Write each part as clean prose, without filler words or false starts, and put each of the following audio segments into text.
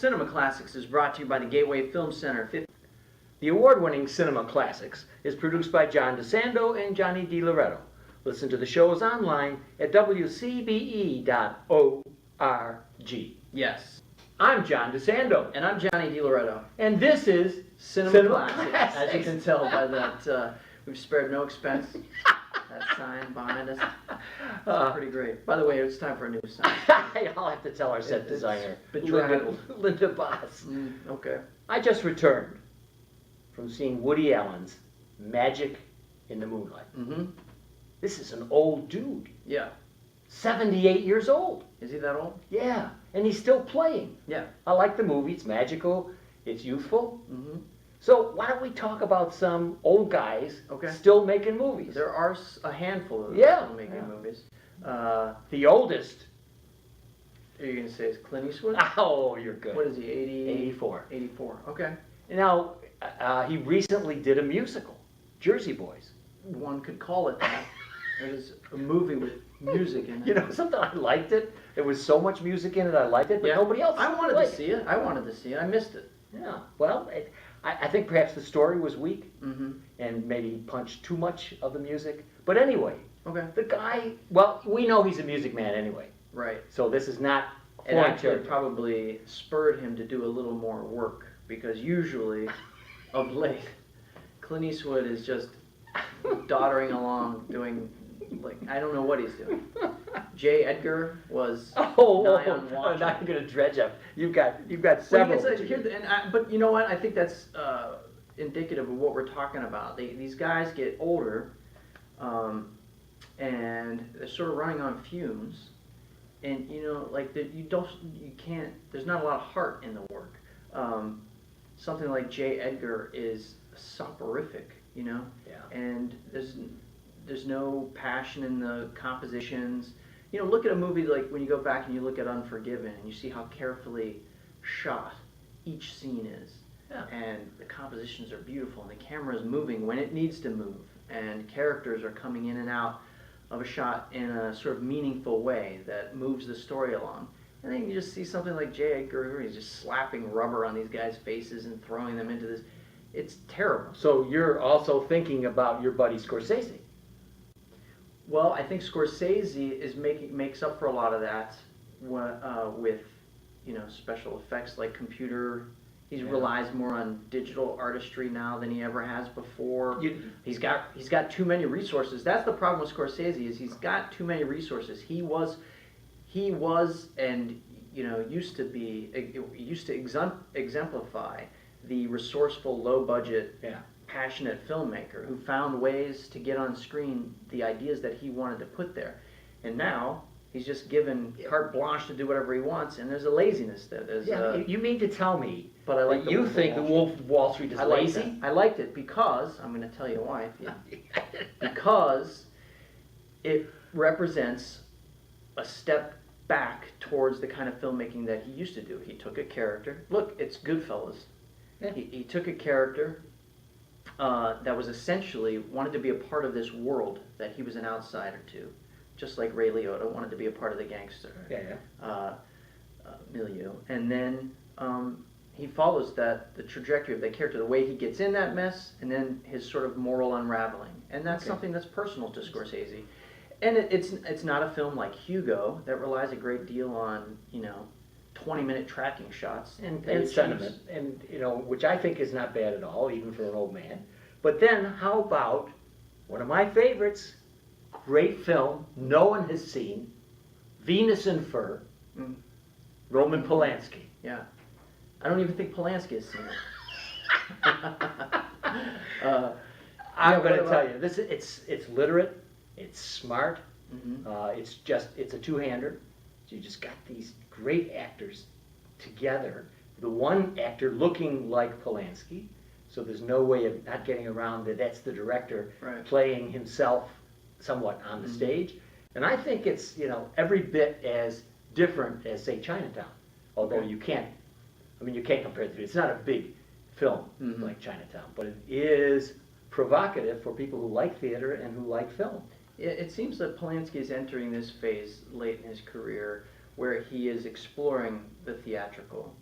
Cinema Classics is brought to you by the Gateway Film Center. The award-winning Cinema Classics is produced by John DeSando and Johnny DiLoretto. Listen to the shows online at WCBE.org. Yes. I'm John DeSando. And I'm Johnny DiLoretto. And this is Cinema Classics. As you can tell by that, we've spared no expense. That sign behind us. It's pretty great. By the way, it's time for a new sign. I'll have to tell our set designer, bedraggled. Linda Boss. Okay. I just returned from seeing Woody Allen's Magic in the Moonlight. Mm-hmm. This is an old dude. Yeah. 78 years old. Is he that old? Yeah, and he's still playing. Yeah. I like the movie. It's magical. It's youthful. Mm-hmm. So why don't we talk about some old guys still making movies? There are a handful of still making movies. The oldest. Are you going to say it's Clint Eastwood? Oh, you're good. What is he, 84. 84, okay. Now, he recently did a musical, Jersey Boys. One could call it that. It was a movie with music in it. You know, something I liked it. There was so much music in it, I liked it, but nobody else I wanted to see it. I missed it. Yeah, well, I think perhaps the story was weak Mm-hmm. and maybe punched too much of the music. But anyway, Okay. the guy, well, we know he's a music man anyway. Right. So this is not It actually probably spurred him to do a little more work, because usually, of late, Clint Eastwood is just doddering along doing, like, I don't know what he's doing. J. Edgar was nigh on watching. Now you're going to dredge up. You've got several. But you know what? I think that's indicative of what we're talking about. These guys get older, and they're sort of running on fumes. And you know, like there's not a lot of heart in the work. Something like J. Edgar is soporific, you know. Yeah. And there's no passion in the compositions. You know, look at a movie like when you go back and you look at Unforgiven and you see how carefully shot each scene is. Yeah. And the compositions are beautiful, and the camera is moving when it needs to move, and characters are coming in and out of a shot in a sort of meaningful way that moves the story along. And then you just see something like J. Edgar, where he's just slapping rubber on these guys' faces and throwing them into this. It's terrible. So you're also thinking about your buddy Scorsese. Well, I think Scorsese makes up for a lot of that with, you know, special effects like computer. He relies more on digital artistry now than he ever has before. He's got too many resources. That's the problem with Scorsese, is he's got too many resources. He was and you know used to exemplify the resourceful, low budget, passionate filmmaker who found ways to get on screen the ideas that he wanted to put there. And now he's just given carte blanche to do whatever he wants, and there's a laziness there. You mean to tell me but I like that you think The Wolf of Wall Street is lazy? I liked it because, I'm going to tell you why. Because it represents a step back towards the kind of filmmaking that he used to do. He took a character. Look, it's Goodfellas. Yeah. He took a character that was essentially wanted to be a part of this world that he was an outsider to. Just like Ray Liotta wanted to be a part of the gangster milieu. And then he follows the trajectory of that character, the way he gets in that mess, and then his sort of moral unraveling. And that's something that's personal to Scorsese. And it's not a film like Hugo that relies a great deal on, you know, 20-minute tracking shots and sentiment, and you know, which I think is not bad at all, even for an old man. But then, how about one of my favorites? Great film, no one has seen, Venus in Fur, Roman Polanski. Yeah, I don't even think Polanski has seen it. I'm going to tell you, it's literate, it's smart, it's a two-hander. So you just got these great actors together. The one actor looking like Polanski, so there's no way of not getting around that. That's the director playing himself somewhat on the stage. And I think it's, you know, every bit as different as, say, Chinatown. Although you can't compare the two. It's not a big film like Chinatown, but it is provocative for people who like theater and who like film. It seems that Polanski is entering this phase late in his career where he is exploring the theatrical.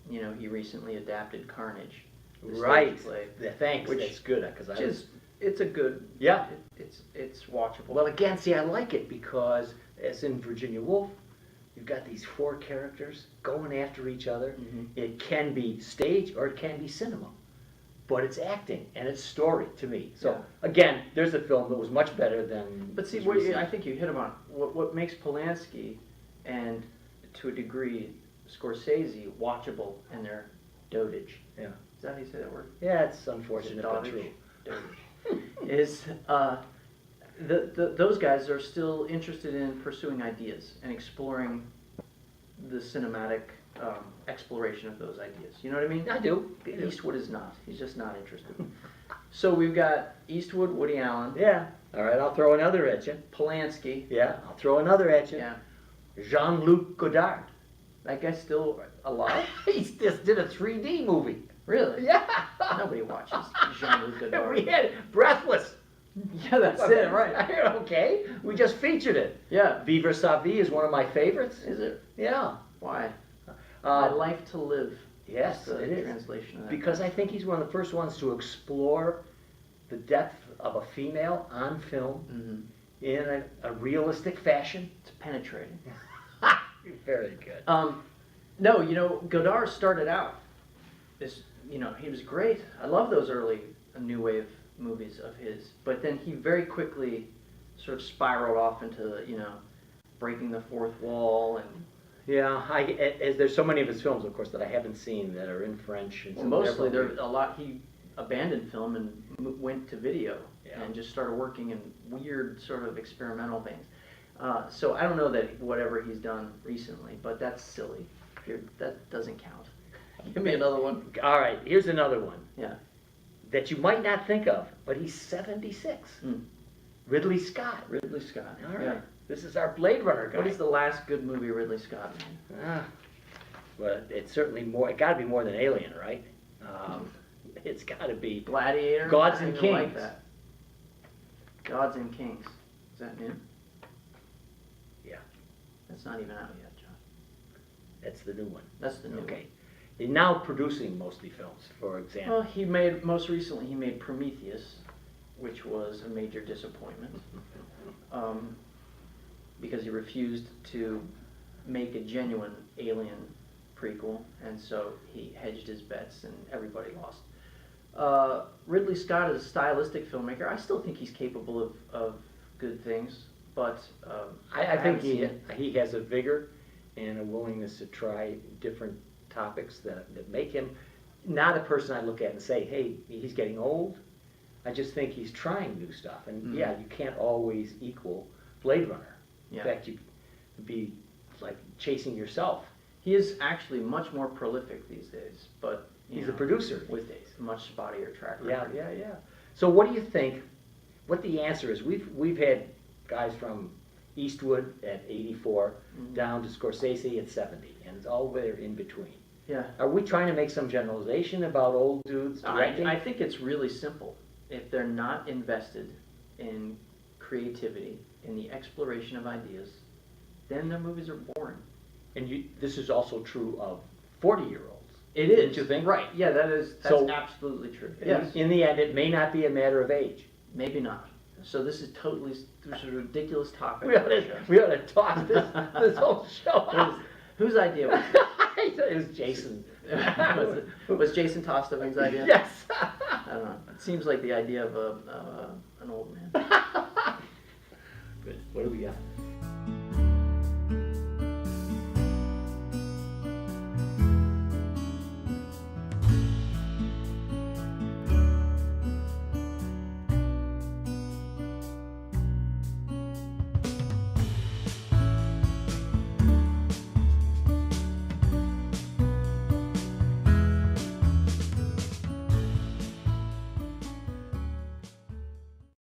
You know, he recently adapted Carnage. The stage Right. play, Yeah, thanks. which That's good because it's a good. Yeah. It's watchable. Well, again, see, I like it because, as in Virginia Woolf, you've got these four characters going after each other. Mhm. It can be stage or it can be cinema, but it's acting and it's story to me. So Yeah. again, there's a film that was much better than. But see, was what received. I think you hit upon what makes Polanski and to a degree Scorsese watchable in their dotage. Yeah. Is that how you say that word? Yeah, it's unfortunate but Dotage? true. Dotage. Is those guys are still interested in pursuing ideas and exploring the cinematic exploration of those ideas. You know what I mean? I do. Eastwood is not. He's just not interested. So we've got Eastwood, Woody Allen, Yeah. All right, I'll throw another at you. Polanski. Yeah, I'll throw another at you. Yeah. Jean-Luc Godard. That guy's still alive? He just did a 3D movie. Really? Yeah. Nobody watches Jean-Luc Godard. We had Breathless. Yeah, that's it, right. Okay, we just featured it. Yeah. Vivre sa vie is one of my favorites. Is it? Yeah. Why? My Uh, Life to Live. yes, That's the it is. translation of that. Because I think he's one of the first ones to explore the depth of a female on film Mhm. in a realistic fashion. It's penetrating. Very good. No, you know, Godard started out he was great. I love those early new wave movies of his. But then he very quickly sort of spiraled off into, breaking the fourth wall and Yeah, as there's so many of his films, of course, that I haven't seen that are in French. And well, some mostly never- there a lot. He abandoned film and went to video Yeah. and just started working in weird sort of experimental things. So I don't know that whatever he's done recently, but that's silly. That doesn't count. Give me another one. All right, here's another one Yeah. that you might not think of, but he's 76. Mm. Ridley Scott. Ridley Scott. All right, Yeah. this is our Blade Runner guy. What is the last good movie Ridley Scott made? Well, it's certainly more. It got to be more than Alien, right? It's got to be. Gladiator? Gods I and don't even like Kings. that. Gods and Kings. Is that new? Yeah, That's not even out yet, John. that's the new one. That's the new Okay, he's now producing mostly films. For one. example, Well, most recently he made Prometheus, which was a major disappointment. Because he refused to make a genuine Alien prequel, and so he hedged his bets and everybody lost. Ridley Scott is a stylistic filmmaker. I still think he's capable of good things, but I think haven't seen it. he has a vigor and a willingness to try different topics that make him not a person I look at and say, hey, he's getting old. I just think he's trying new stuff, and yeah, you can't always equal Blade Runner. Yeah. In fact, you'd be like chasing yourself. He is actually much more prolific these days, but He's a producer with these days. much spottier track Yeah, record. yeah. So what do you think? What the answer is? We've had guys from Eastwood at 84 Mhm. down to Scorsese at 70, and it's all there in between. Yeah. Are we trying to make some generalization about old dudes directing? I think it's really simple. If they're not invested in creativity, in the exploration of ideas, then their movies are boring. And this is also true of 40-year-olds. It Don't is. you think? Right. Yeah, that's So- absolutely true. In- Yes. In the end, it may not be a matter of age. Maybe not. So this is a ridiculous topic. We ought to talk this whole show out. Whose idea was it? It was Jason. Was Jason Tosteving's idea? Yes. I don't know. It seems like the idea of an old man.